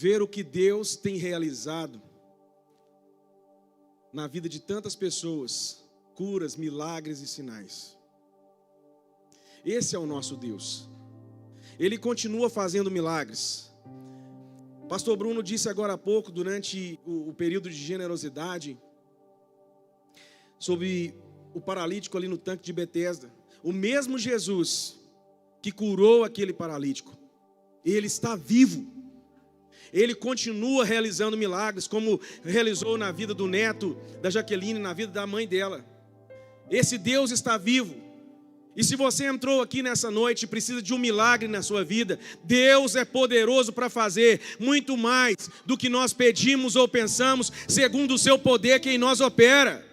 ver o que Deus tem realizado na vida de tantas pessoas, curas, milagres e sinais. Esse é o nosso Deus. Ele continua fazendo milagres. Pastor Bruno disse agora há pouco, durante o período de generosidade, sobre o paralítico ali no tanque de Betesda. O mesmo Jesus que curou aquele paralítico, ele está vivo. Ele continua realizando milagres, como realizou na vida do neto da Jaqueline, na vida da mãe dela. Esse Deus está vivo. E se você entrou aqui nessa noite e precisa de um milagre na sua vida, Deus é poderoso para fazer muito mais do que nós pedimos ou pensamos, segundo o seu poder que em nós opera.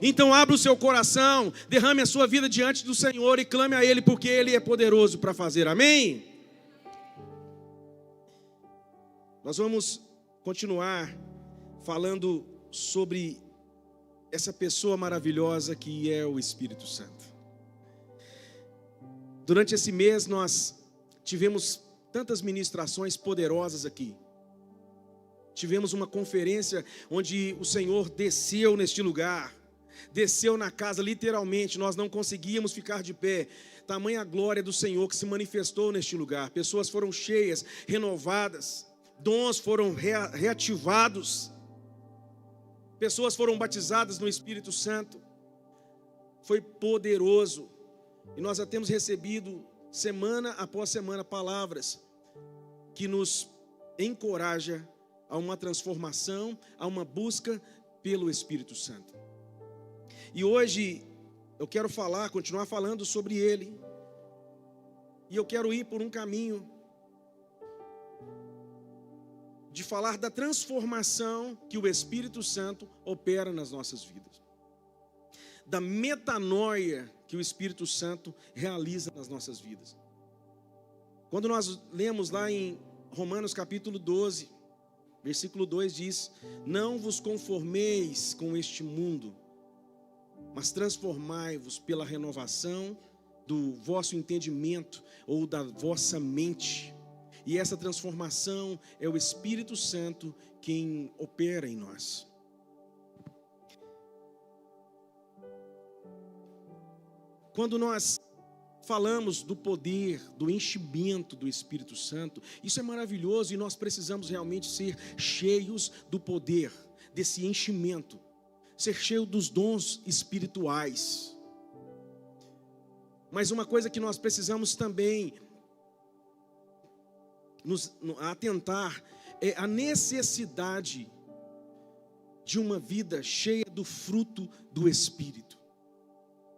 Então abra o seu coração, derrame a sua vida diante do Senhor e clame a Ele, porque Ele é poderoso para fazer. Amém? Nós vamos continuar falando sobre essa pessoa maravilhosa que é o Espírito Santo. Durante esse mês nós tivemos tantas ministrações poderosas aqui. Tivemos uma conferência onde o Senhor desceu neste lugar. Desceu na casa, literalmente, nós não conseguíamos ficar de pé. Tamanha glória do Senhor que se manifestou neste lugar. Pessoas foram cheias, renovadas. Dons foram reativados. Pessoas foram batizadas no Espírito Santo. Foi poderoso. E nós já temos recebido, semana após semana, palavras que nos encoraja a uma transformação, a uma busca pelo Espírito Santo. E hoje eu quero continuar falando sobre Ele. E eu quero ir por um caminho de falar da transformação que o Espírito Santo opera nas nossas vidas. Da metanoia que o Espírito Santo realiza nas nossas vidas. Quando nós lemos lá em Romanos capítulo 12, versículo 2 diz: não vos conformeis com este mundo, mas transformai-vos pela renovação do vosso entendimento ou da vossa mente. E essa transformação é o Espírito Santo quem opera em nós. Quando nós falamos do poder, do enchimento do Espírito Santo, isso é maravilhoso e nós precisamos realmente ser cheios do poder, desse enchimento, ser cheio dos dons espirituais. Mas uma coisa que nós precisamos também nos atentar é a necessidade de uma vida cheia do fruto do Espírito.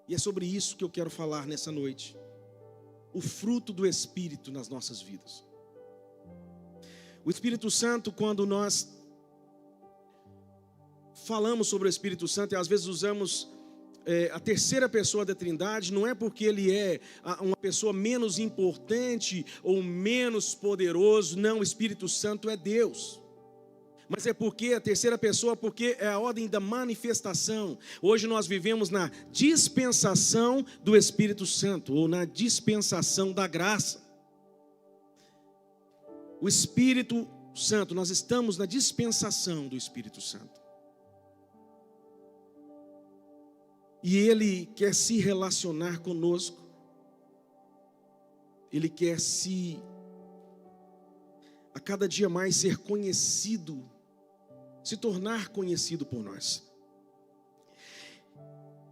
E é sobre isso que eu quero falar nessa noite. O fruto do Espírito nas nossas vidas. O Espírito Santo, quando nós falamos sobre o Espírito Santo, e às vezes usamos a terceira pessoa da Trindade, não é porque ele é uma pessoa menos importante ou menos poderoso. Não, o Espírito Santo é Deus. Mas é porque a terceira pessoa, porque é a ordem da manifestação. Hoje nós vivemos na dispensação do Espírito Santo, ou na dispensação da graça. O Espírito Santo, nós estamos na dispensação do Espírito Santo. E Ele quer se relacionar conosco. Ele quer a cada dia mais ser conhecido, se tornar conhecido por nós.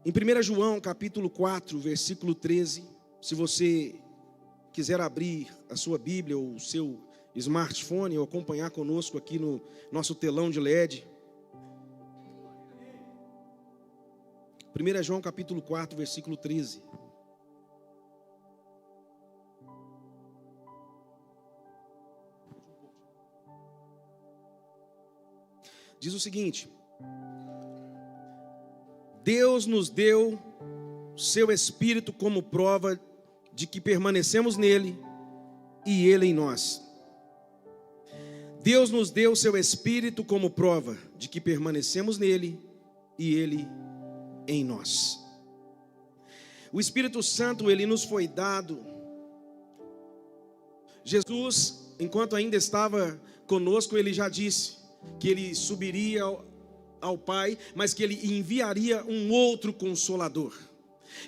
Em 1 João capítulo 4, versículo 13, se você quiser abrir a sua Bíblia ou o seu smartphone ou acompanhar conosco aqui no nosso telão de LED. 1 João capítulo 4, versículo 13. Diz o seguinte: Deus nos deu seu Espírito como prova de que permanecemos nele e ele em nós. Deus nos deu seu Espírito como prova de que permanecemos nele e ele em nós. O Espírito Santo, ele nos foi dado. Jesus, enquanto ainda estava conosco, Ele já disse que Ele subiria ao Pai, mas que Ele enviaria um outro Consolador.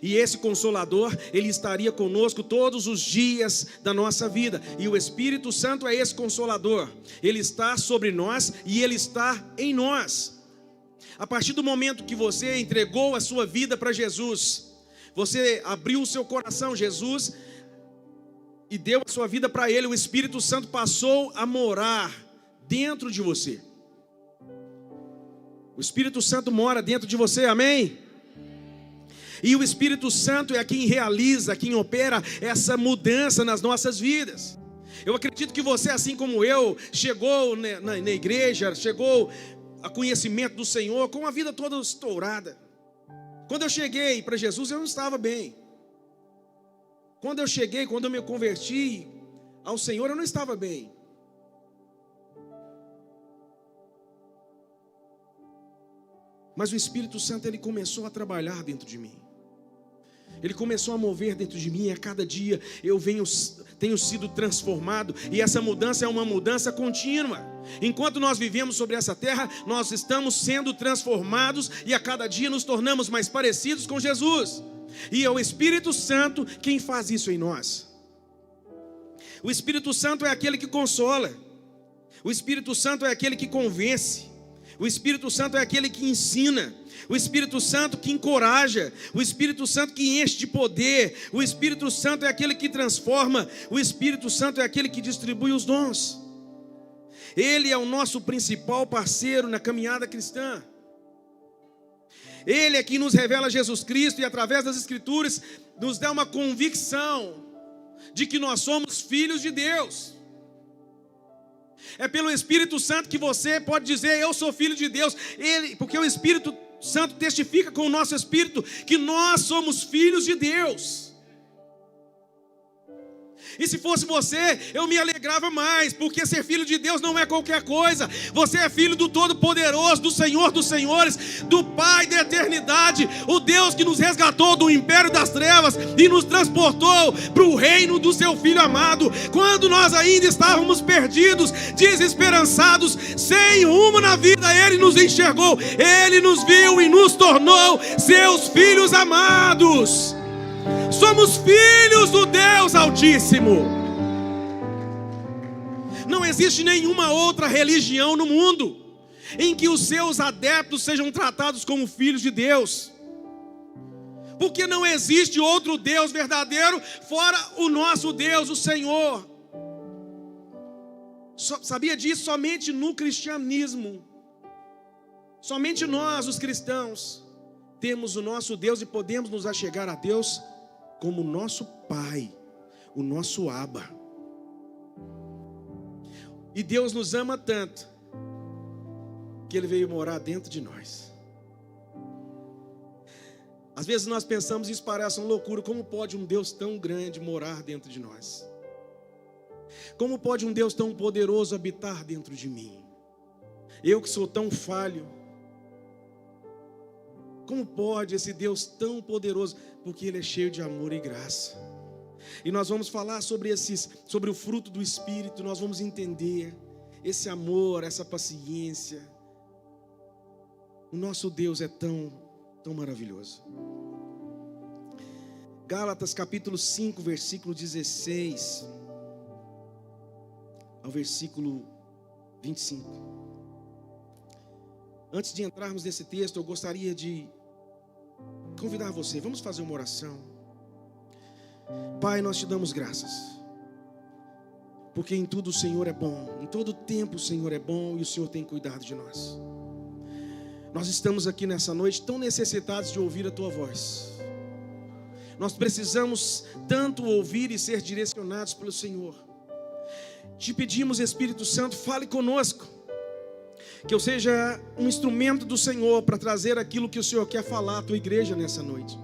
E esse Consolador, Ele estaria conosco todos os dias da nossa vida. E o Espírito Santo é esse Consolador. Ele está sobre nós e Ele está em nós. A partir do momento que você entregou a sua vida para Jesus, você abriu o seu coração, Jesus, e deu a sua vida para Ele, o Espírito Santo passou a morar dentro de você. O Espírito Santo mora dentro de você, amém? E o Espírito Santo é quem realiza, quem opera essa mudança nas nossas vidas. Eu acredito que você, assim como eu, chegou na igreja, chegou a conhecimento do Senhor com a vida toda estourada. Quando eu cheguei para Jesus, eu não estava bem. Quando eu me converti ao Senhor, eu não estava bem. Mas o Espírito Santo, Ele começou a trabalhar dentro de mim. Ele começou a mover dentro de mim, e a cada dia eu tenho sido transformado, e essa mudança é uma mudança contínua. Enquanto nós vivemos sobre essa terra, nós estamos sendo transformados, e a cada dia nos tornamos mais parecidos com Jesus. E é o Espírito Santo quem faz isso em nós. O Espírito Santo é aquele que consola. O Espírito Santo é aquele que convence. O Espírito Santo é aquele que ensina. O Espírito Santo que encoraja. O Espírito Santo que enche de poder. O Espírito Santo é aquele que transforma. O Espírito Santo é aquele que distribui os dons. Ele é o nosso principal parceiro na caminhada cristã. Ele é quem nos revela Jesus Cristo, e através das Escrituras nos dá uma convicção de que nós somos filhos de Deus. É pelo Espírito Santo que você pode dizer: eu sou filho de Deus. Porque o Espírito Santo testifica com o nosso espírito que nós somos filhos de Deus. E se fosse você, eu me alegrava mais, porque ser filho de Deus não é qualquer coisa. Você é filho do Todo-Poderoso, do Senhor dos Senhores, do Pai da eternidade, o Deus que nos resgatou do império das trevas e nos transportou para o reino do seu Filho amado. Quando nós ainda estávamos perdidos, desesperançados, sem rumo na vida, Ele nos enxergou, Ele nos viu e nos tornou seus filhos amados. Somos filhos do Deus Altíssimo. Não existe nenhuma outra religião no mundo em que os seus adeptos sejam tratados como filhos de Deus, porque não existe outro Deus verdadeiro fora o nosso Deus, o Senhor. Sabia disso? Somente no cristianismo, somente nós, os cristãos, temos o nosso Deus e podemos nos achegar a Deus como nosso Pai, o nosso Abba. E Deus nos ama tanto que Ele veio morar dentro de nós. Às vezes nós pensamos, isso parece uma loucura, como pode um Deus tão grande morar dentro de nós? Como pode um Deus tão poderoso habitar dentro de mim? Eu que sou tão falho. Como pode esse Deus tão poderoso? Porque Ele é cheio de amor e graça. E nós vamos falar sobre o fruto do Espírito. Nós vamos entender esse amor, essa paciência. O nosso Deus é tão maravilhoso. Gálatas capítulo 5, versículo 16 ao versículo 25. Antes de entrarmos nesse texto, eu gostaria de convidar você, vamos fazer uma oração. Pai, nós te damos graças, porque em tudo o Senhor é bom, em todo tempo o Senhor é bom e o Senhor tem cuidado de nós. Nós estamos aqui nessa noite tão necessitados de ouvir a Tua voz. Nós precisamos tanto ouvir e ser direcionados pelo Senhor. Te pedimos, Espírito Santo, fale conosco, que eu seja um instrumento do Senhor para trazer aquilo que o Senhor quer falar à tua igreja nessa noite.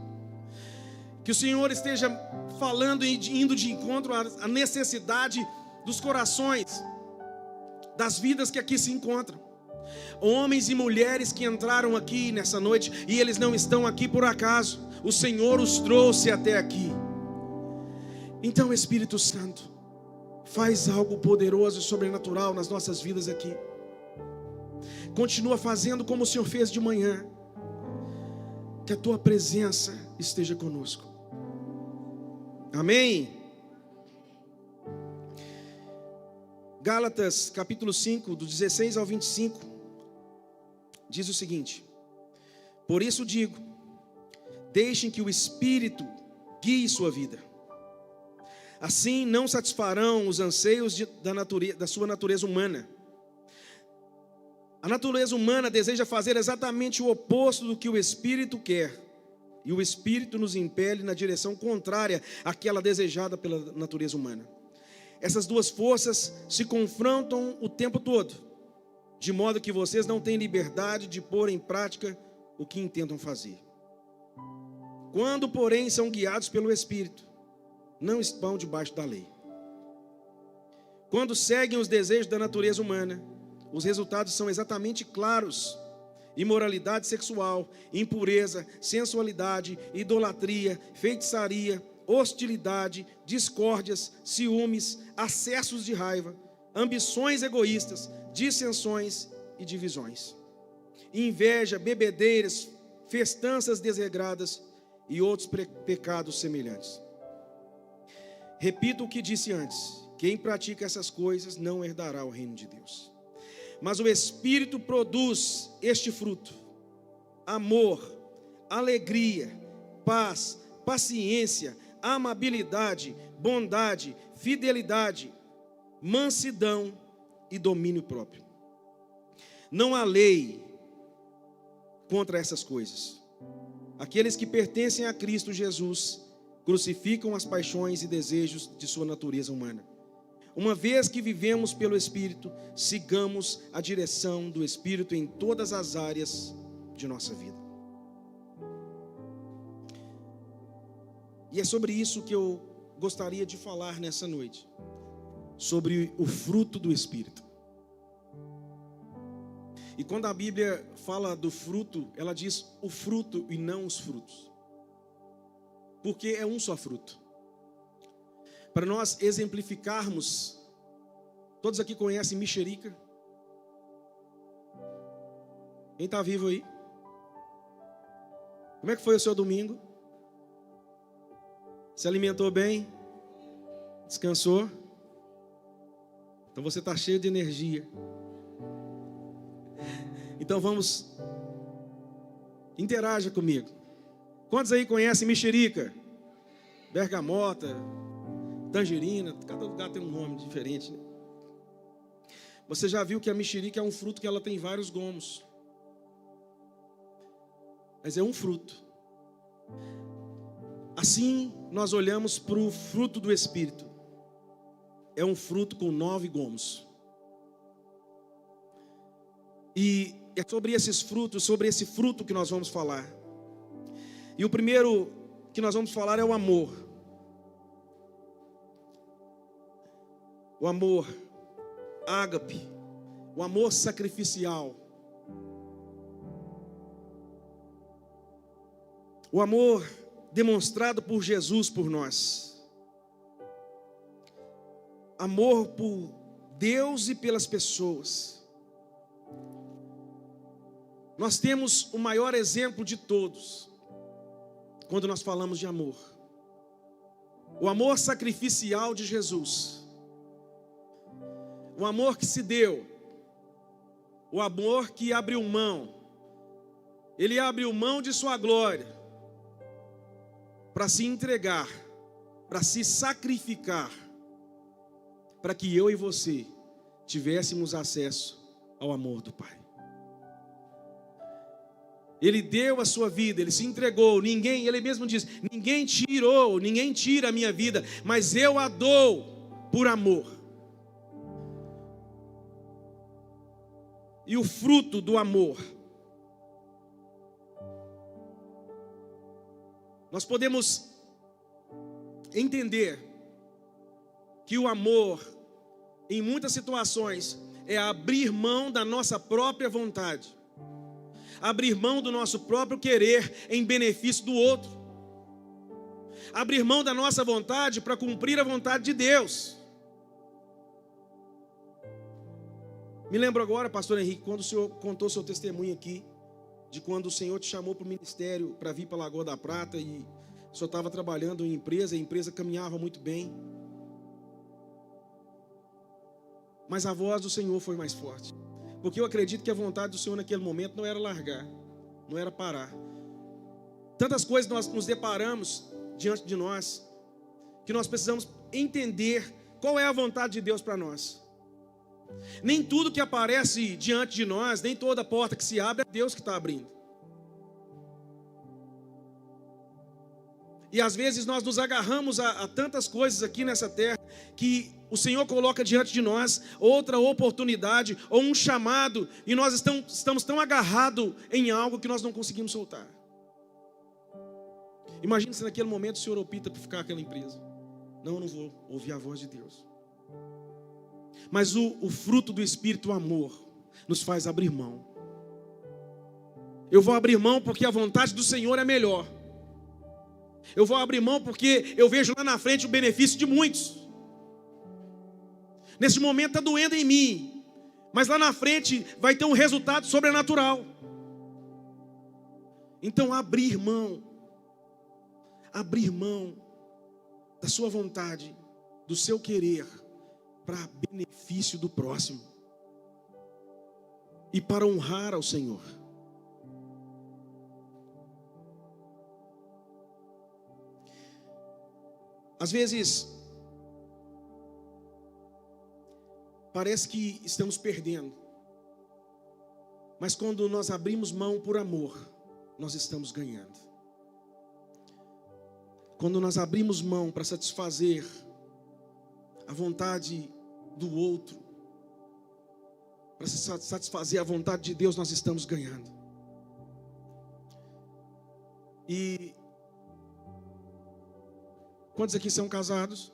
Que o Senhor esteja falando e indo de encontro à necessidade dos corações, das vidas que aqui se encontram. Homens e mulheres que entraram aqui nessa noite e eles não estão aqui por acaso. O Senhor os trouxe até aqui. Então, Espírito Santo, Faz algo poderoso e sobrenatural nas nossas vidas aqui. Continua fazendo como o Senhor fez de manhã. Que a tua presença esteja conosco. Amém. Gálatas capítulo 5, do 16 ao 25, diz o seguinte: por isso digo, deixem que o Espírito guie sua vida. Assim não satisfarão os anseios da sua natureza humana. A natureza humana deseja fazer exatamente o oposto do que o Espírito quer. E o Espírito nos impele na direção contrária àquela desejada pela natureza humana. Essas duas forças se confrontam o tempo todo, de modo que vocês não têm liberdade de pôr em prática o que intentam fazer. Quando, porém, são guiados pelo Espírito, não estão debaixo da lei. Quando seguem os desejos da natureza humana, os resultados são exatamente claros: imoralidade sexual, impureza, sensualidade, idolatria, feitiçaria, hostilidade, discórdias, ciúmes, acessos de raiva, ambições egoístas, dissensões e divisões, inveja, bebedeiras, festanças desregradas e outros pecados semelhantes. Repito o que disse antes: quem pratica essas coisas não herdará o reino de Deus. Mas o Espírito produz este fruto: amor, alegria, paz, paciência, amabilidade, bondade, fidelidade, mansidão e domínio próprio. Não há lei contra essas coisas. Aqueles que pertencem a Cristo Jesus crucificam as paixões e desejos de sua natureza humana. Uma vez que vivemos pelo Espírito, sigamos a direção do Espírito em todas as áreas de nossa vida. E é sobre isso que eu gostaria de falar nessa noite, sobre o fruto do Espírito. E quando a Bíblia fala do fruto, ela diz o fruto e não os frutos, porque é um só fruto. Para nós exemplificarmos, todos aqui conhecem mexerica? Quem está vivo aí? Como é que foi o seu domingo? Se alimentou bem? Descansou? Então você está cheio de energia. Então vamos, interaja comigo. Quantos aí conhecem mexerica? Bergamota, tangerina, cada lugar tem um nome diferente, né? Você já viu que a mexerica é um fruto que ela tem vários gomos, mas é um fruto. Assim nós olhamos para o fruto do Espírito. É um fruto com 9 gomos. E é sobre esses frutos, sobre esse fruto que nós vamos falar. E o primeiro que nós vamos falar é o amor. O amor ágape, o amor sacrificial. O amor demonstrado por Jesus por nós. Amor por Deus e pelas pessoas. Nós temos o maior exemplo de todos quando nós falamos de amor. O amor sacrificial de Jesus. O amor que se deu. O amor que abriu mão. Ele abriu mão de sua glória para se entregar, para se sacrificar, para que eu e você tivéssemos acesso ao amor do Pai. Ele deu a sua vida, ele se entregou. Ele mesmo diz: ninguém tirou, ninguém tira a minha vida, mas eu a dou por amor. E o fruto do amor, nós podemos entender que o amor, em muitas situações, é abrir mão da nossa própria vontade, abrir mão do nosso próprio querer em benefício do outro, abrir mão da nossa vontade para cumprir a vontade de Deus. Me lembro agora, pastor Henrique, quando o senhor contou seu testemunho aqui, de quando o Senhor te chamou para o ministério, para vir para a Lagoa da Prata, e o senhor estava trabalhando em empresa, e a empresa caminhava muito bem. Mas a voz do Senhor foi mais forte. Porque eu acredito que a vontade do Senhor naquele momento não era largar, não era parar. Tantas coisas nós nos deparamos diante de nós, que nós precisamos entender qual é a vontade de Deus para nós. Nem tudo que aparece diante de nós, nem toda porta que se abre, é Deus que está abrindo. E às vezes nós nos agarramos a tantas coisas aqui nessa terra, que o Senhor coloca diante de nós outra oportunidade, ou um chamado, e nós estamos tão agarrados em algo que nós não conseguimos soltar. Imagina se naquele momento o Senhor opta por ficar aquela empresa. Não, eu não vou ouvir a voz de Deus. Mas o fruto do Espírito, o amor, nos faz abrir mão. Eu vou abrir mão porque a vontade do Senhor é melhor. Eu vou abrir mão porque eu vejo lá na frente o benefício de muitos. Nesse momento está doendo em mim, mas lá na frente vai ter um resultado sobrenatural. Então abrir mão da sua vontade, do seu querer, para benefício do próximo e para honrar ao Senhor. Às vezes parece que estamos perdendo, mas quando nós abrimos mão por amor, nós estamos ganhando. Quando nós abrimos mão para satisfazer a vontade do outro, para satisfazer a vontade de Deus, nós estamos ganhando. E quantos aqui são casados?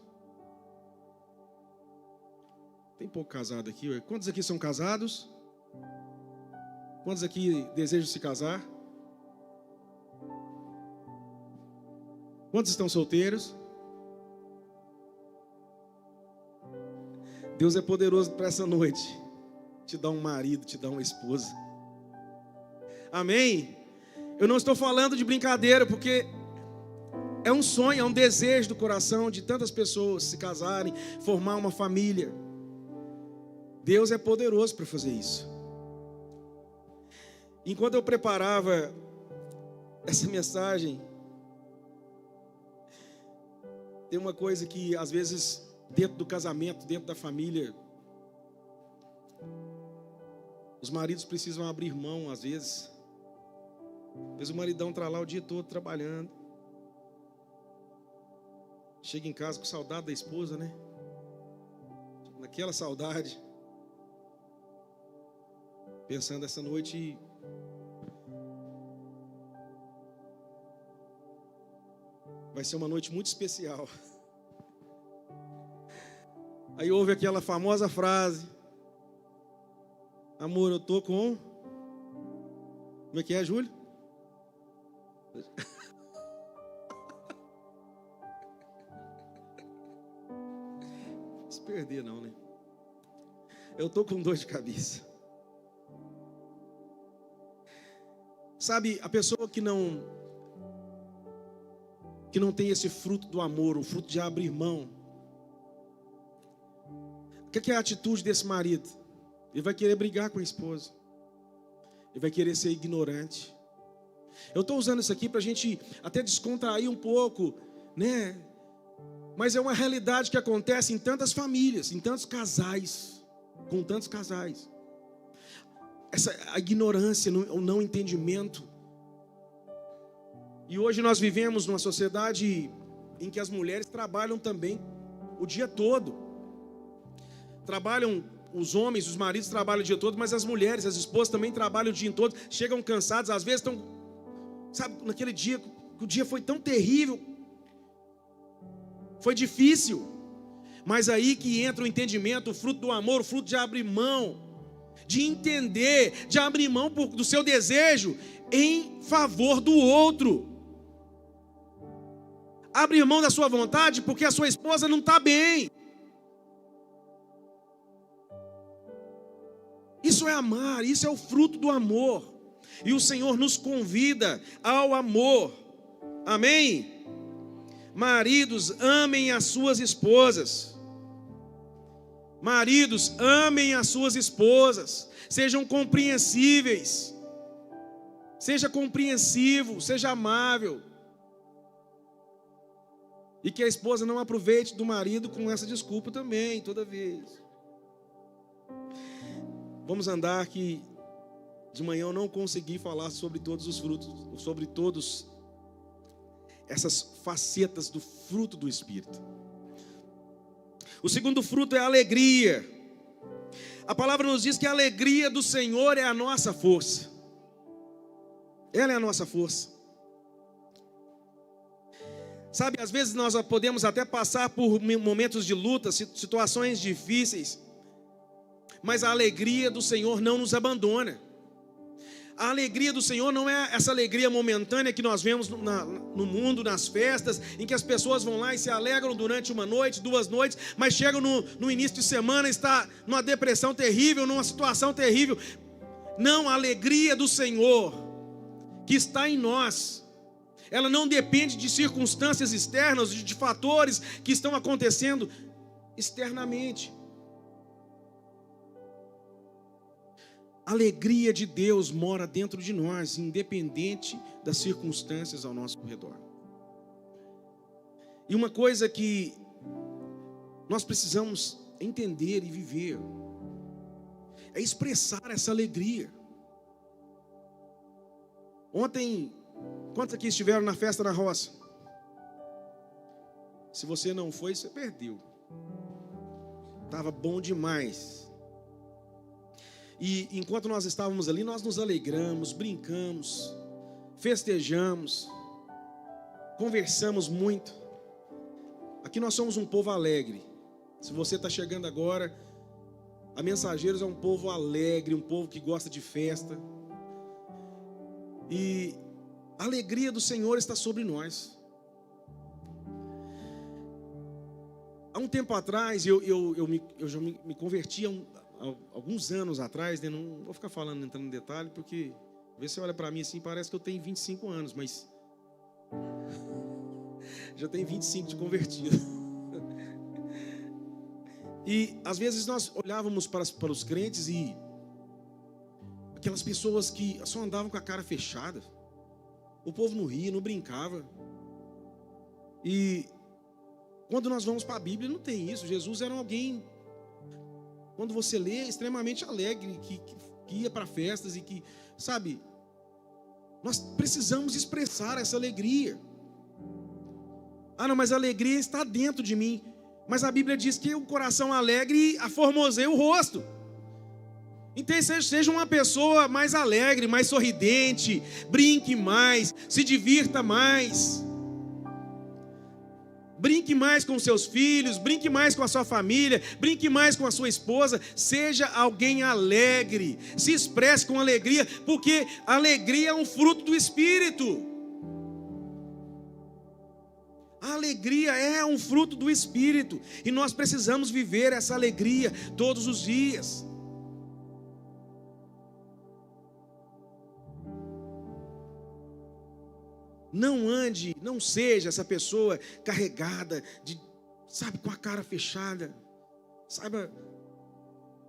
Tem pouco casado aqui, ué. Quantos aqui são casados? Quantos aqui desejam se casar? Quantos estão solteiros? Deus é poderoso para essa noite te dar um marido, te dar uma esposa. Amém? Eu não estou falando de brincadeira, porque é um sonho, é um desejo do coração de tantas pessoas se casarem, formar uma família. Deus é poderoso para fazer isso. Enquanto eu preparava essa mensagem, tem uma coisa que às vezes dentro do casamento, dentro da família, os maridos precisam abrir mão às vezes. Às vezes o maridão está lá o dia todo trabalhando, chega em casa com saudade da esposa, né? Naquela saudade, pensando essa noite vai ser uma noite muito especial. Aí ouve aquela famosa frase: amor, eu tô com... Como é que é, Júlio? Não se perder não, né? Eu tô com dor de cabeça. Sabe, a pessoa que não tem esse fruto do amor, o fruto de abrir mão, o que é a atitude desse marido? Ele vai querer brigar com a esposa. Ele vai querer ser ignorante. Eu estou usando isso aqui para a gente até descontrair um pouco, né? Mas é uma realidade que acontece em tantas famílias, em tantos casais, com tantos casais. A ignorância, o não entendimento. E hoje nós vivemos numa sociedade em que as mulheres trabalham também o dia todo. Trabalham, os homens, os maridos trabalham o dia todo, mas as mulheres, as esposas também trabalham o dia todo, chegam cansados, às vezes estão, sabe, naquele dia, que o dia foi tão terrível, foi difícil, mas aí que entra o entendimento, o fruto do amor, o fruto de abrir mão, de entender, de abrir mão do seu desejo em favor do outro. Abrir mão da sua vontade porque a sua esposa não está bem. Isso é amar, isso é o fruto do amor. E o Senhor nos convida ao amor. Amém? Maridos, amem as suas esposas. Maridos, amem as suas esposas. Sejam compreensíveis. Seja compreensivo, seja amável. E que a esposa não aproveite do marido com essa desculpa também, toda vez. Vamos andar que de manhã eu não consegui falar sobre todos os frutos, sobre todos essas facetas do fruto do Espírito. O segundo fruto é a alegria. A palavra nos diz que a alegria do Senhor é a nossa força. Ela é a nossa força. Sabe, às vezes nós podemos até passar por momentos de luta, situações difíceis, mas a alegria do Senhor não nos abandona. A alegria do Senhor não é essa alegria momentânea que nós vemos no mundo, nas festas, em que as pessoas vão lá e se alegram durante uma noite, 2 noites, mas chegam no início de semana, está numa depressão terrível, numa situação terrível. Não, a alegria do Senhor que está em nós, ela não depende de circunstâncias externas, de fatores que estão acontecendo externamente. A alegria de Deus mora dentro de nós, independente das circunstâncias ao nosso redor. E uma coisa que nós precisamos entender e viver é expressar essa alegria. Ontem, quantos aqui estiveram na festa da roça? Se você não foi, você perdeu. Estava bom demais. E enquanto nós estávamos ali, nós nos alegramos, brincamos, festejamos, conversamos muito. Aqui nós somos um povo alegre. Se você está chegando agora, a Mensageiros é um povo alegre, um povo que gosta de festa. E a alegria do Senhor está sobre nós. Há um tempo atrás, eu já me converti alguns anos atrás, né? Não vou ficar falando, entrando em detalhe, porque vê se você olha para mim assim, parece que eu tenho 25 anos, mas já tenho 25 de convertido. E às vezes nós olhávamos para os crentes e aquelas pessoas que só andavam com a cara fechada, o povo não ria, não brincava. E quando nós vamos para a Bíblia, não tem isso. Jesus era alguém, quando você lê, extremamente alegre, que ia para festas e que, sabe, nós precisamos expressar essa alegria. Ah, não, mas a alegria está dentro de mim. Mas a Bíblia diz que o coração alegre aformoseia o rosto. Então seja uma pessoa mais alegre, mais sorridente, brinque mais, se divirta mais. Brinque mais com seus filhos, brinque mais com a sua família, brinque mais com a sua esposa. Seja alguém alegre, se expresse com alegria, porque a alegria é um fruto do Espírito. A alegria é um fruto do Espírito, e nós precisamos viver essa alegria todos os dias. Não ande, não seja essa pessoa carregada de, sabe, com a cara fechada. Saiba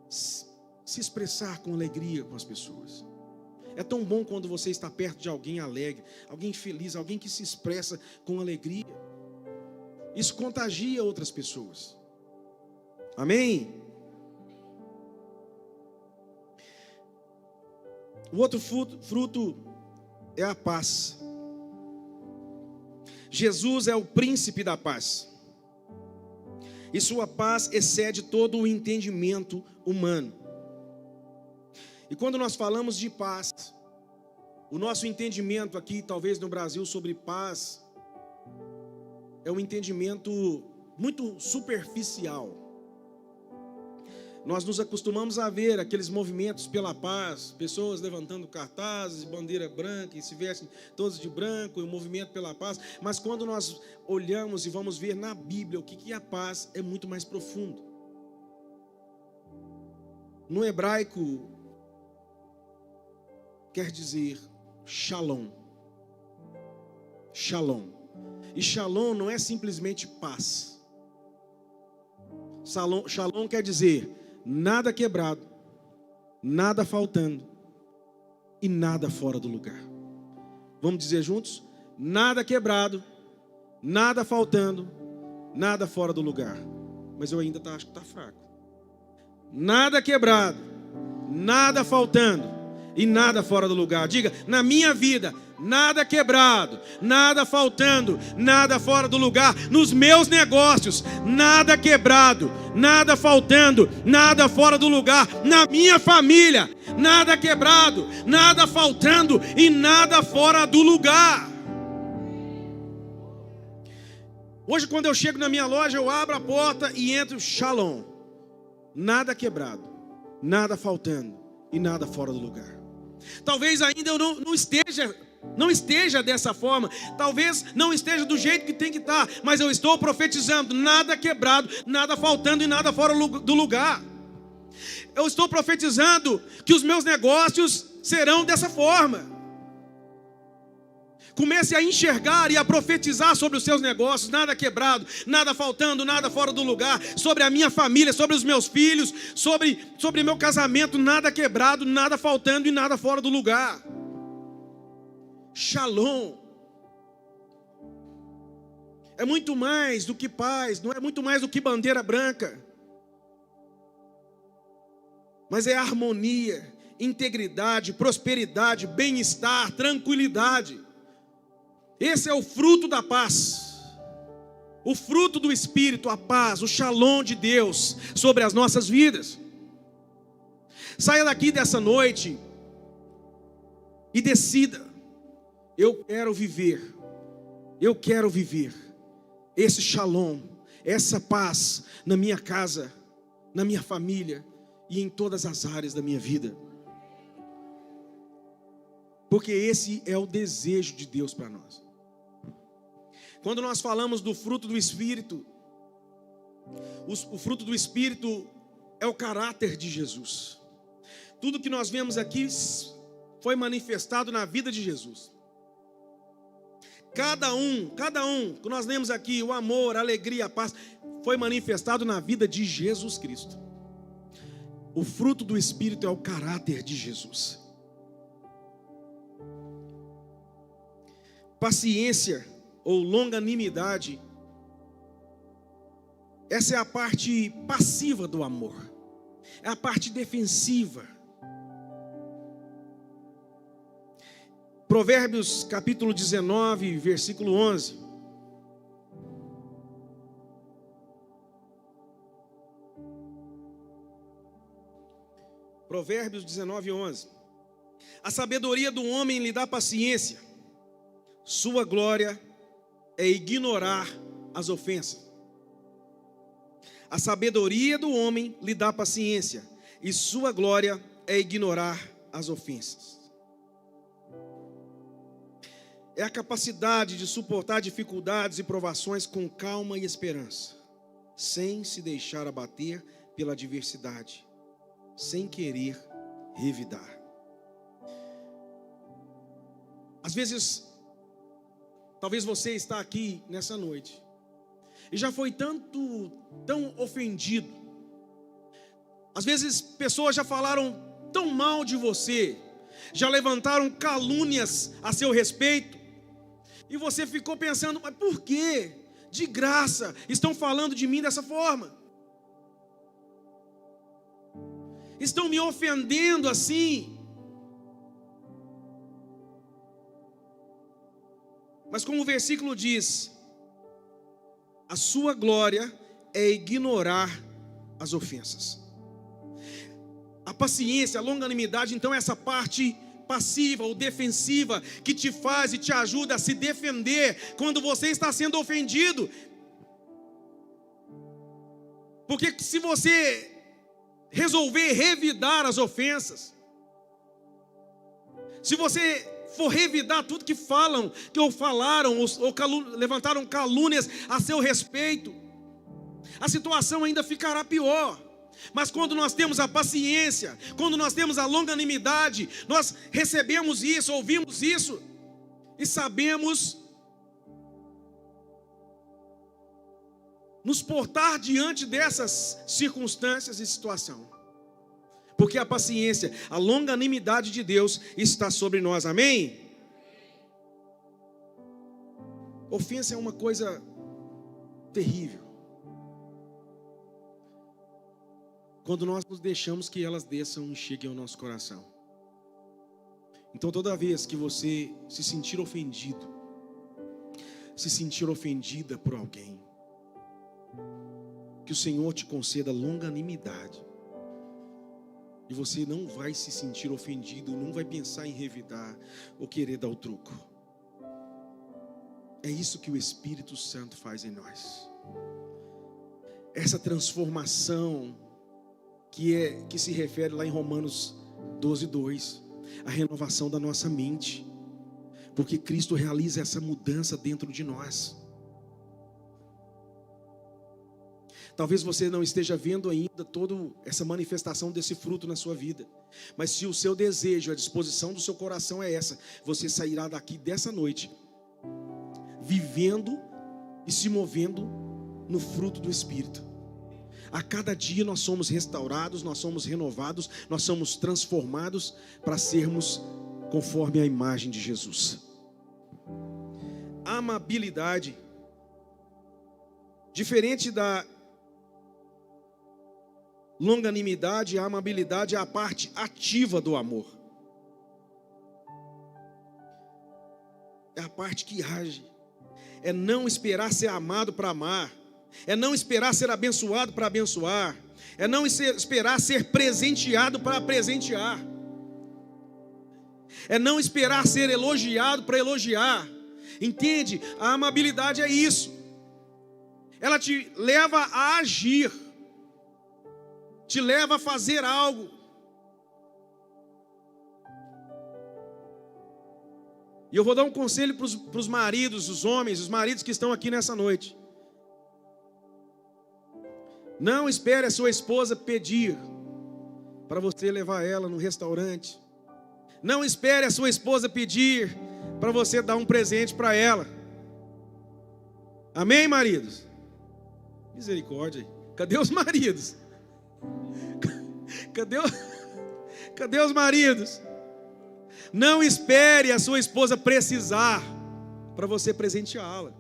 se expressar com alegria com as pessoas. É tão bom quando você está perto de alguém alegre, alguém feliz, alguém que se expressa com alegria. Isso contagia outras pessoas. Amém? O outro fruto é a paz. Jesus é o príncipe da paz. E sua paz excede todo o entendimento humano. E quando nós falamos de paz, o nosso entendimento aqui, talvez no Brasil, sobre paz, é um entendimento muito superficial. Nós nos acostumamos a ver aqueles movimentos pela paz, pessoas levantando cartazes, bandeira branca, e se vestem todos de branco, e o movimento pela paz. Mas quando nós olhamos e vamos ver na Bíblia o que é a paz, é muito mais profundo. No hebraico, quer dizer shalom. Shalom. E shalom não é simplesmente paz. Shalom quer dizer nada quebrado, nada faltando e nada fora do lugar. Vamos dizer juntos? Nada quebrado, nada faltando, nada fora do lugar. Mas eu ainda acho que está fraco. Nada quebrado, nada faltando e nada fora do lugar. Diga, na minha vida, nada quebrado, nada faltando, nada fora do lugar. Nos meus negócios, nada quebrado, nada faltando, nada fora do lugar. Na minha família, nada quebrado, nada faltando e nada fora do lugar. Hoje, quando eu chego na minha loja, eu abro a porta e entro, shalom. Nada quebrado, nada faltando e nada fora do lugar. Talvez ainda eu não esteja dessa forma, talvez não esteja do jeito que tem que estar, mas eu estou profetizando, nada quebrado, nada faltando e nada fora do lugar. Eu estou profetizando que os meus negócios serão dessa forma. Comece a enxergar e a profetizar sobre os seus negócios, nada quebrado, nada faltando, nada fora do lugar, sobre a minha família, sobre os meus filhos, sobre meu casamento, nada quebrado, nada faltando e nada fora do lugar. Shalom. É muito mais do que paz, não é muito mais do que bandeira branca, mas é harmonia, integridade, prosperidade, bem-estar, tranquilidade. Esse é o fruto da paz, o fruto do Espírito, a paz, o shalom de Deus sobre as nossas vidas. Saia daqui dessa noite e decida, eu quero viver esse shalom, essa paz na minha casa, na minha família e em todas as áreas da minha vida. Porque esse é o desejo de Deus para nós. Quando nós falamos do fruto do Espírito, o fruto do Espírito é o caráter de Jesus. Tudo que nós vemos aqui foi manifestado na vida de Jesus. Cada um que nós vemos aqui, o amor, a alegria, a paz, foi manifestado na vida de Jesus Cristo. O fruto do Espírito é o caráter de Jesus. Paciência ou longanimidade, essa é a parte passiva do amor, é a parte defensiva. Provérbios capítulo 19, versículo 11. Provérbios 19, 11. A sabedoria do homem lhe dá paciência, sua glória é ignorar as ofensas. A sabedoria do homem lhe dá paciência, e sua glória é ignorar as ofensas. É a capacidade de suportar dificuldades e provações com calma e esperança, sem se deixar abater pela adversidade, sem querer revidar. Às vezes, talvez você está aqui nessa noite e já foi tão ofendido. Às vezes pessoas já falaram tão mal de você, já levantaram calúnias a seu respeito, e você ficou pensando, mas por que? De graça estão falando de mim dessa forma? Estão me ofendendo assim? Mas como o versículo diz, a sua glória é ignorar as ofensas. A paciência, a longanimidade, então, é essa parte passiva ou defensiva que te faz e te ajuda a se defender quando você está sendo ofendido. Porque se você resolver revidar as ofensas, se você for revidar tudo que falam, ou falaram, ou levantaram calúnias a seu respeito, a situação ainda ficará pior. Mas quando nós temos a paciência, quando nós temos a longanimidade, nós recebemos isso, ouvimos isso e sabemos nos portar diante dessas circunstâncias e situação. Porque a paciência, a longanimidade de Deus está sobre nós, amém? Ofensa é uma coisa terrível. Quando nós nos deixamos que elas desçam e cheguem ao nosso coração. Então toda vez que você se sentir ofendido, se sentir ofendida por alguém, que o Senhor te conceda longanimidade. E você não vai se sentir ofendido, não vai pensar em revidar ou querer dar o truco. É isso que o Espírito Santo faz em nós. Essa transformação que se refere lá em Romanos 12:2, a renovação da nossa mente. Porque Cristo realiza essa mudança dentro de nós. Talvez você não esteja vendo ainda toda essa manifestação desse fruto na sua vida. Mas se o seu desejo, a disposição do seu coração é essa, você sairá daqui dessa noite vivendo e se movendo no fruto do Espírito. A cada dia nós somos restaurados, nós somos renovados, nós somos transformados para sermos conforme a imagem de Jesus. Amabilidade, diferente da longanimidade, a amabilidade é a parte ativa do amor. É a parte que age. É não esperar ser amado para amar. É não esperar ser abençoado para abençoar. É não esperar ser presenteado para presentear. É não esperar ser elogiado para elogiar. Entende? A amabilidade é isso. Ela te leva a agir. Te leva a fazer algo. E eu vou dar um conselho para os maridos, os homens, os maridos que estão aqui nessa noite. Não espere a sua esposa pedir para você levar ela no restaurante. Não espere a sua esposa pedir para você dar um presente para ela. Amém, maridos? Misericórdia. Cadê os maridos? Cadê os maridos? Não espere a sua esposa precisar para você presenteá-la.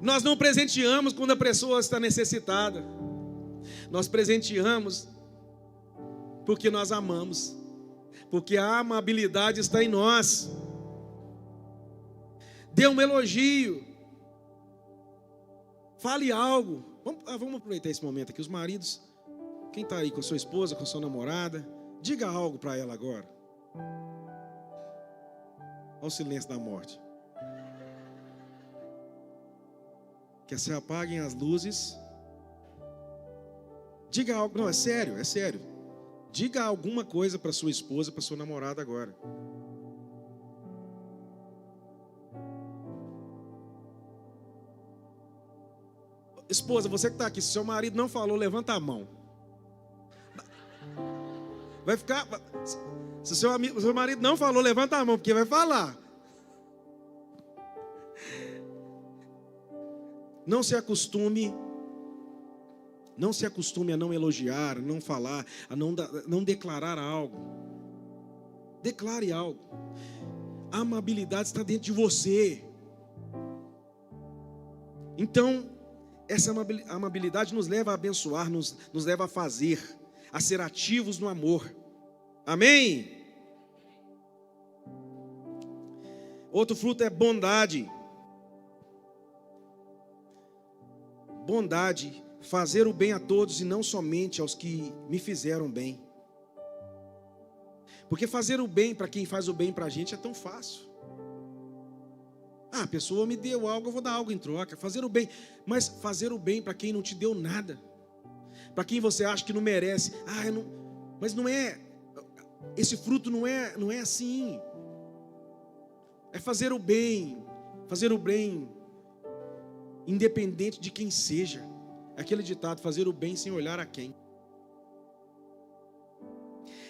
Nós não presenteamos quando a pessoa está necessitada. Nós presenteamos porque nós amamos. Porque a amabilidade está em nós. Dê um elogio. Fale algo. Vamos aproveitar esse momento aqui. Os maridos, quem está aí com a sua esposa, com a sua namorada, diga algo para ela agora. Olha o silêncio da morte. Que se apaguem as luzes. Diga algo. Não, é sério, é sério. Diga alguma coisa para sua esposa, para sua namorada agora. Esposa, você que está aqui, se seu marido não falou, levanta a mão. Vai ficar. Se seu marido não falou, levanta a mão, porque vai falar. Não se acostume a não elogiar, a não falar, a não declarar algo. Declare algo. A amabilidade está dentro de você. Então, essa amabilidade nos leva a abençoar, nos leva a fazer, a ser ativos no amor. Amém? Outro fruto é bondade. Bondade, fazer o bem a todos e não somente aos que me fizeram bem. Porque fazer o bem para quem faz o bem para a gente é tão fácil. A pessoa me deu algo, eu vou dar algo em troca. Fazer o bem, mas fazer o bem para quem não te deu nada, para quem você acha que não merece. Mas não é. Esse fruto não é assim. É fazer o bem independente de quem seja. É aquele ditado, fazer o bem sem olhar a quem.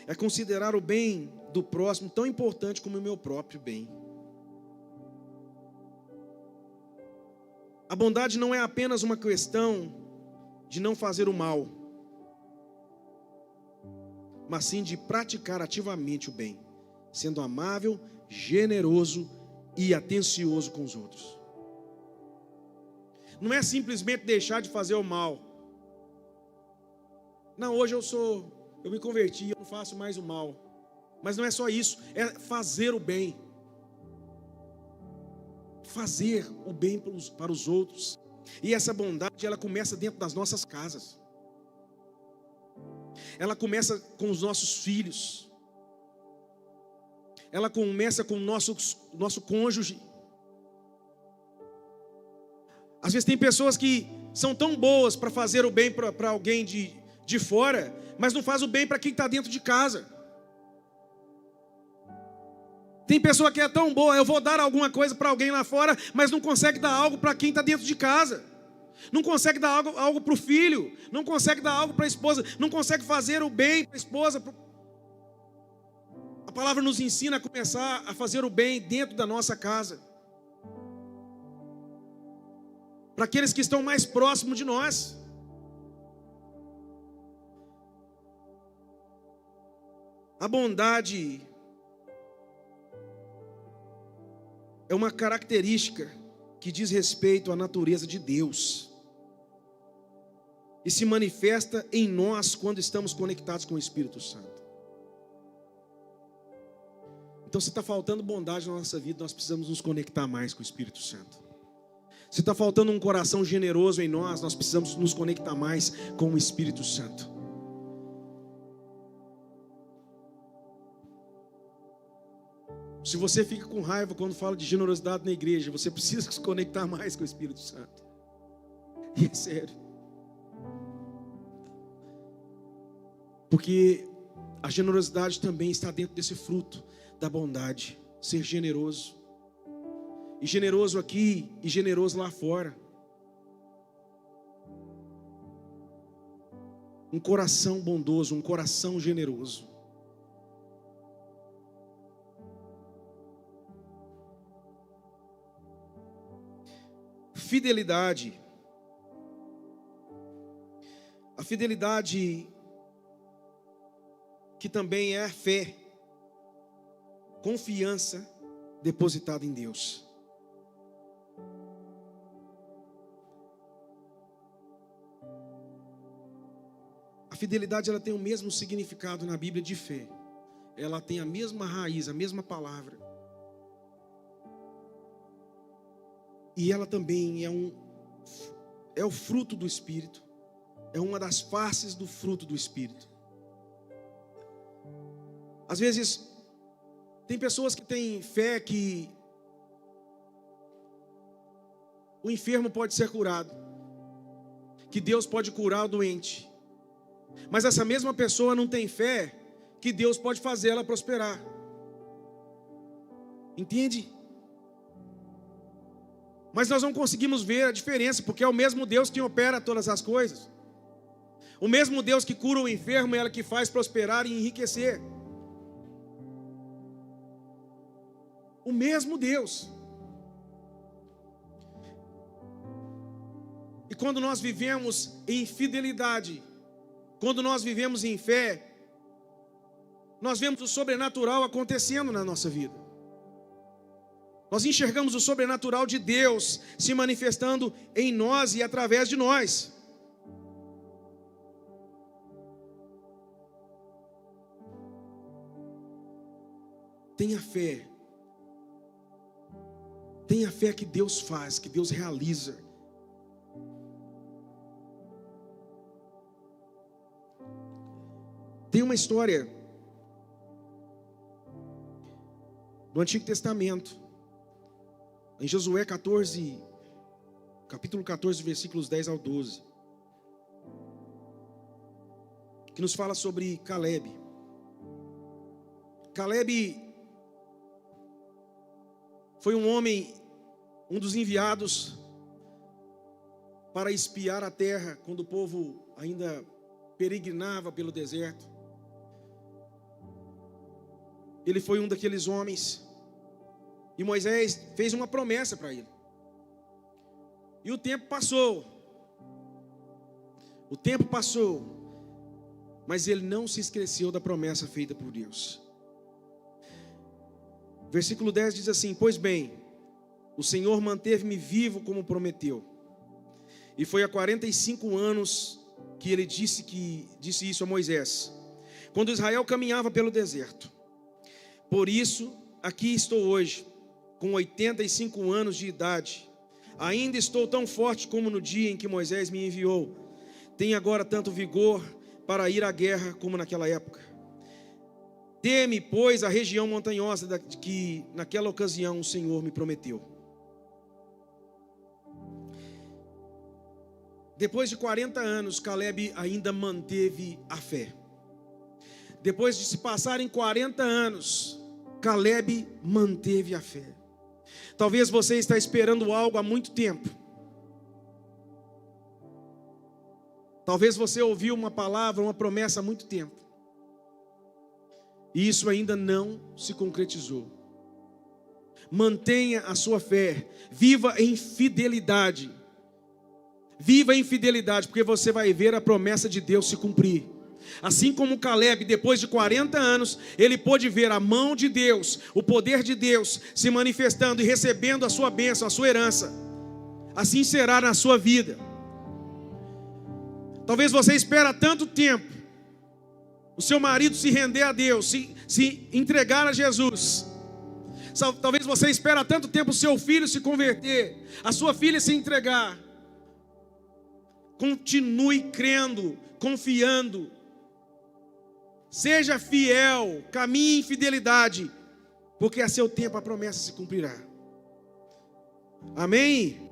É considerar o bem do próximo tão importante como o meu próprio bem. A bondade não é apenas uma questão de não fazer o mal, mas sim de praticar ativamente o bem, sendo amável, generoso e atencioso com os outros. Não é simplesmente deixar de fazer o mal. Não, hoje eu me converti, eu não faço mais o mal. Mas não é só isso, é fazer o bem. Fazer o bem para os outros. E essa bondade, ela começa dentro das nossas casas. Ela começa com os nossos filhos. Ela começa com o nosso cônjuge. Às vezes tem pessoas que são tão boas para fazer o bem para alguém de fora, mas não faz o bem para quem está dentro de casa. Tem pessoa que é tão boa, eu vou dar alguma coisa para alguém lá fora, mas não consegue dar algo para quem está dentro de casa. Não consegue dar algo para o filho, não consegue dar algo para a esposa, não consegue fazer o bem para a esposa. A palavra nos ensina a começar a fazer o bem dentro da nossa casa. Para aqueles que estão mais próximos de nós. A bondade é uma característica que diz respeito à natureza de Deus e se manifesta em nós quando estamos conectados com o Espírito Santo. Então, se está faltando bondade na nossa vida, nós precisamos nos conectar mais com o Espírito Santo. Se está faltando um coração generoso em nós, nós precisamos nos conectar mais com o Espírito Santo. Se você fica com raiva quando fala de generosidade na igreja, você precisa se conectar mais com o Espírito Santo. E é sério. Porque a generosidade também está dentro desse fruto da bondade. Ser generoso. E generoso aqui e generoso lá fora. Um coração bondoso, um coração generoso. Fidelidade. A fidelidade que também é a fé, confiança depositada em Deus. A fidelidade, ela tem o mesmo significado na Bíblia de fé. Ela tem a mesma raiz, a mesma palavra. E ela também é o fruto do Espírito. É uma das faces do fruto do Espírito. Às vezes, tem pessoas que têm fé que o enfermo pode ser curado, que Deus pode curar o doente. Mas essa mesma pessoa não tem fé que Deus pode fazer ela prosperar. Entende? Mas nós não conseguimos ver a diferença, porque é o mesmo Deus que opera todas as coisas. O mesmo Deus que cura o enfermo é Ele que faz prosperar e enriquecer. O mesmo Deus. E quando nós vivemos em fidelidade, quando nós vivemos em fé, nós vemos o sobrenatural acontecendo na nossa vida. Nós enxergamos o sobrenatural de Deus se manifestando em nós e através de nós. Tenha fé. Tenha fé que Deus faz, que Deus realiza. Tem uma história do Antigo Testamento, em Josué 14, capítulo 14, versículos 10 ao 12, que nos fala sobre Caleb. Caleb foi um homem, um dos enviados para espiar a terra, quando o povo ainda peregrinava pelo deserto. Ele foi um daqueles homens, e Moisés fez uma promessa para ele. E o tempo passou, mas ele não se esqueceu da promessa feita por Deus. Versículo 10 diz assim: pois bem, o Senhor manteve-me vivo como prometeu. E foi há 45 anos que ele disse isso a Moisés, quando Israel caminhava pelo deserto. Por isso, aqui estou hoje, com 85 anos de idade. Ainda estou tão forte como no dia em que Moisés me enviou. Tenho agora tanto vigor para ir à guerra como naquela época. Dê-me, pois, a região montanhosa que naquela ocasião o Senhor me prometeu. Depois de 40 anos, Caleb ainda manteve a fé. Depois de se passarem 40 anos, Caleb manteve a fé. Talvez você está esperando algo há muito tempo. Talvez você ouviu uma palavra, uma promessa há muito tempo, e isso ainda não se concretizou. Mantenha a sua fé. Viva em fidelidade. Viva em fidelidade, porque você vai ver a promessa de Deus se cumprir. Assim como Caleb, depois de 40 anos, ele pôde ver a mão de Deus, o poder de Deus se manifestando e recebendo a sua bênção, a sua herança. Assim será na sua vida. Talvez você espere tanto tempo o seu marido se render a Deus, se entregar a Jesus. Talvez você espere tanto tempo o seu filho se converter, a sua filha se entregar. Continue crendo, confiando. Seja fiel, caminhe em fidelidade, porque a seu tempo a promessa se cumprirá. Amém?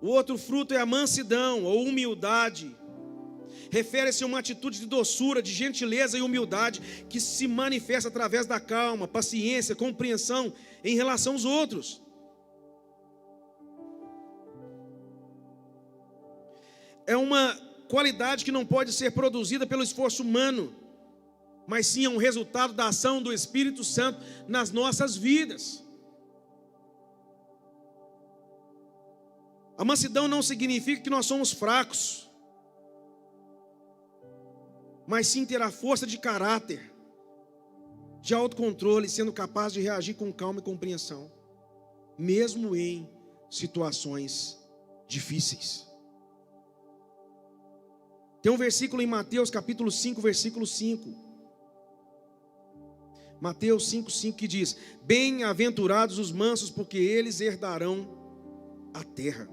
O outro fruto é a mansidão ou humildade. Refere-se a uma atitude de doçura, de gentileza e humildade que se manifesta através da calma, paciência, compreensão em relação aos outros. É uma qualidade que não pode ser produzida pelo esforço humano, mas sim é um resultado da ação do Espírito Santo nas nossas vidas. A mansidão não significa que nós somos fracos, mas sim ter a força de caráter, de autocontrole, sendo capaz de reagir com calma e compreensão, mesmo em situações difíceis. Tem um versículo em Mateus capítulo 5, versículo 5. Mateus 5, 5 que diz: bem-aventurados os mansos, porque eles herdarão a terra.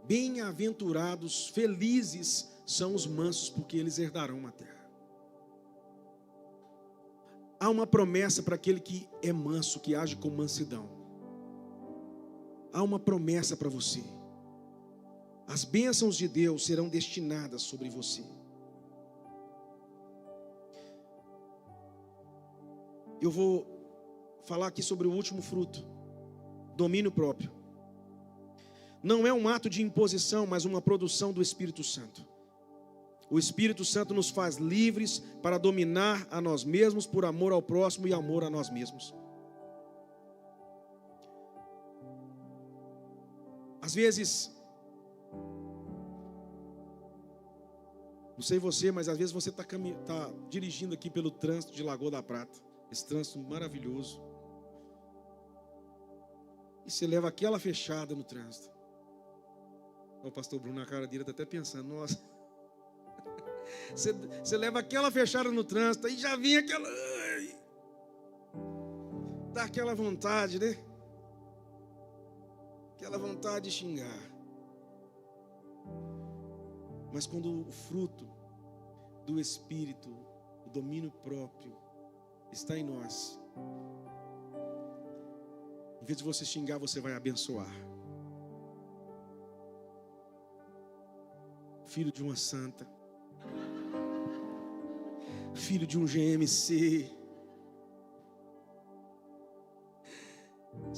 Bem-aventurados, felizes são os mansos, porque eles herdarão a terra. Há uma promessa para aquele que é manso, que age com mansidão. Há uma promessa para você. As bênçãos de Deus serão destinadas sobre você. Eu vou falar aqui sobre o último fruto: domínio próprio. Não é um ato de imposição, mas uma produção do Espírito Santo. O Espírito Santo nos faz livres para dominar a nós mesmos por amor ao próximo e amor a nós mesmos. Às vezes, não sei você, mas às vezes você está dirigindo aqui pelo trânsito de Lagoa da Prata, esse trânsito maravilhoso, e você leva aquela fechada no trânsito. O pastor Bruno, na cara dele, está até pensando: nossa, você leva aquela fechada no trânsito, aí já vem aquela, dá aquela vontade, né? Aquela vontade de xingar. Mas quando o fruto do Espírito, o domínio próprio, está em nós, em vez de você xingar, você vai abençoar. Filho de uma santa, filho de um GMC,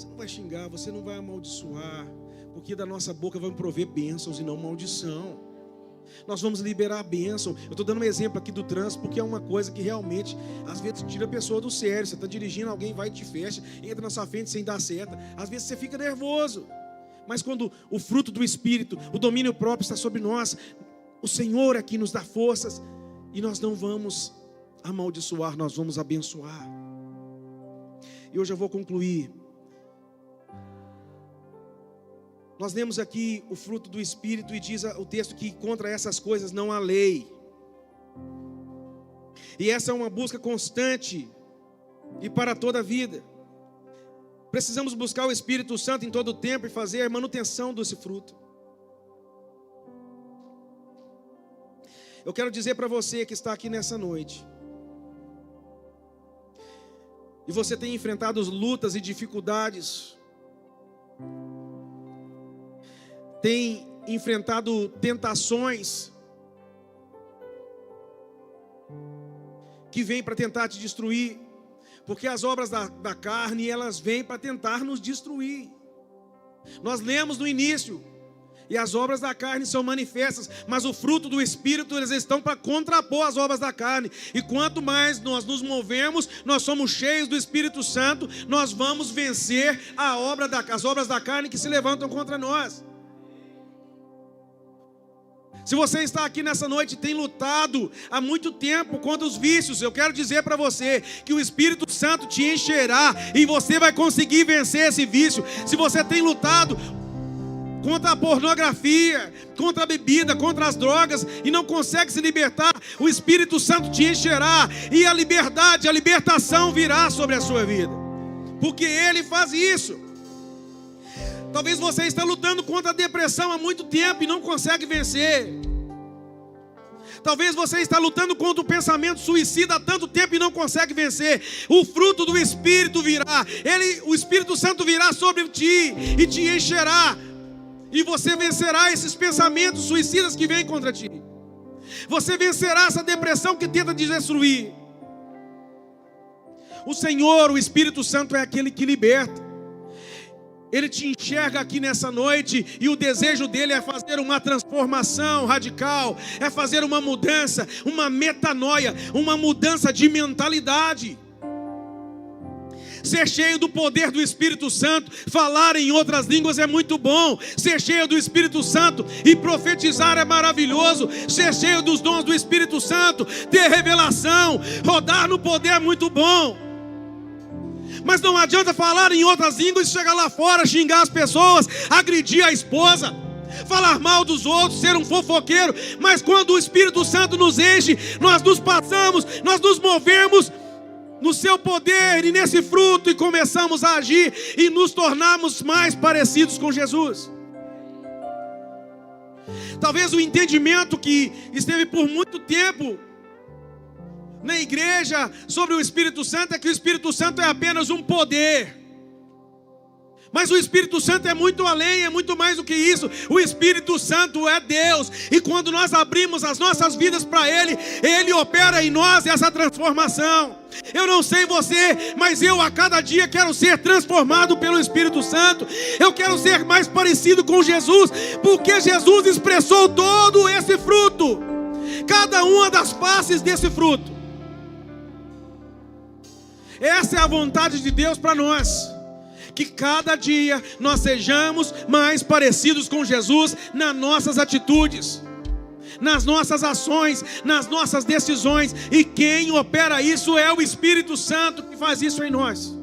Você não vai xingar, você não vai amaldiçoar, porque da nossa boca vai prover bênçãos e não maldição. Nós vamos liberar a bênção. Eu estou dando um exemplo aqui do trânsito, porque é uma coisa que realmente, às vezes, tira a pessoa do sério. Você está dirigindo, alguém vai e te fecha, entra na sua frente sem dar seta. Às vezes você fica nervoso. Mas quando o fruto do Espírito, o domínio próprio está sobre nós, o Senhor aqui nos dá forças, e nós não vamos amaldiçoar, nós vamos abençoar. E hoje eu vou concluir. Nós lemos aqui o fruto do Espírito e diz o texto que contra essas coisas não há lei. E essa é uma busca constante e para toda a vida. Precisamos buscar o Espírito Santo em todo o tempo e fazer a manutenção desse fruto. Eu quero dizer para você que está aqui nessa noite, e você tem enfrentado lutas e dificuldades, tem enfrentado tentações que vêm para tentar te destruir, porque as obras da carne, elas vêm para tentar nos destruir. Nós lemos no início, e as obras da carne são manifestas, mas o fruto do Espírito, eles estão para contrapor as obras da carne. E quanto mais nós nos movemos, nós somos cheios do Espírito Santo, nós vamos vencer as obras da carne que se levantam contra nós. Se você está aqui nessa noite e tem lutado há muito tempo contra os vícios, eu quero dizer para você que o Espírito Santo te encherá e você vai conseguir vencer esse vício. Se você tem lutado contra a pornografia, contra a bebida, contra as drogas e não consegue se libertar, o Espírito Santo te encherá e a libertação virá sobre a sua vida, porque Ele faz isso. Talvez você esteja lutando contra a depressão há muito tempo e não consegue vencer. Talvez você esteja lutando contra o pensamento suicida há tanto tempo e não consegue vencer. O fruto do Espírito virá. O Espírito Santo virá sobre ti e te encherá. E você vencerá esses pensamentos suicidas que vêm contra ti. Você vencerá essa depressão que tenta te destruir. O Senhor, o Espírito Santo, é aquele que liberta. Ele te enxerga aqui nessa noite e o desejo dele é fazer uma transformação radical, é fazer uma mudança, uma metanoia, uma mudança de mentalidade. Ser cheio do poder do Espírito Santo, falar em outras línguas é muito bom. Ser cheio do Espírito Santo e profetizar é maravilhoso. Ser cheio dos dons do Espírito Santo, ter revelação, rodar no poder é muito bom. Mas não adianta falar em outras línguas e chegar lá fora, xingar as pessoas, agredir a esposa, falar mal dos outros, ser um fofoqueiro. Mas quando o Espírito Santo nos enche, nós nos passamos, nós nos movemos no seu poder e nesse fruto e começamos a agir e nos tornarmos mais parecidos com Jesus. Talvez o entendimento que esteve por muito tempo na igreja sobre o Espírito Santo é que o Espírito Santo é apenas um poder. Mas o Espírito Santo é muito além, é muito mais do que isso. O Espírito Santo é Deus. E quando nós abrimos as nossas vidas para Ele, Ele opera em nós essa transformação. Eu não sei você, mas eu a cada dia quero ser transformado pelo Espírito Santo. Eu quero ser mais parecido com Jesus, porque Jesus expressou todo esse fruto, cada uma das faces desse fruto. Essa é a vontade de Deus para nós, que cada dia nós sejamos mais parecidos com Jesus nas nossas atitudes, nas nossas ações, nas nossas decisões. E quem opera isso é o Espírito Santo que faz isso em nós.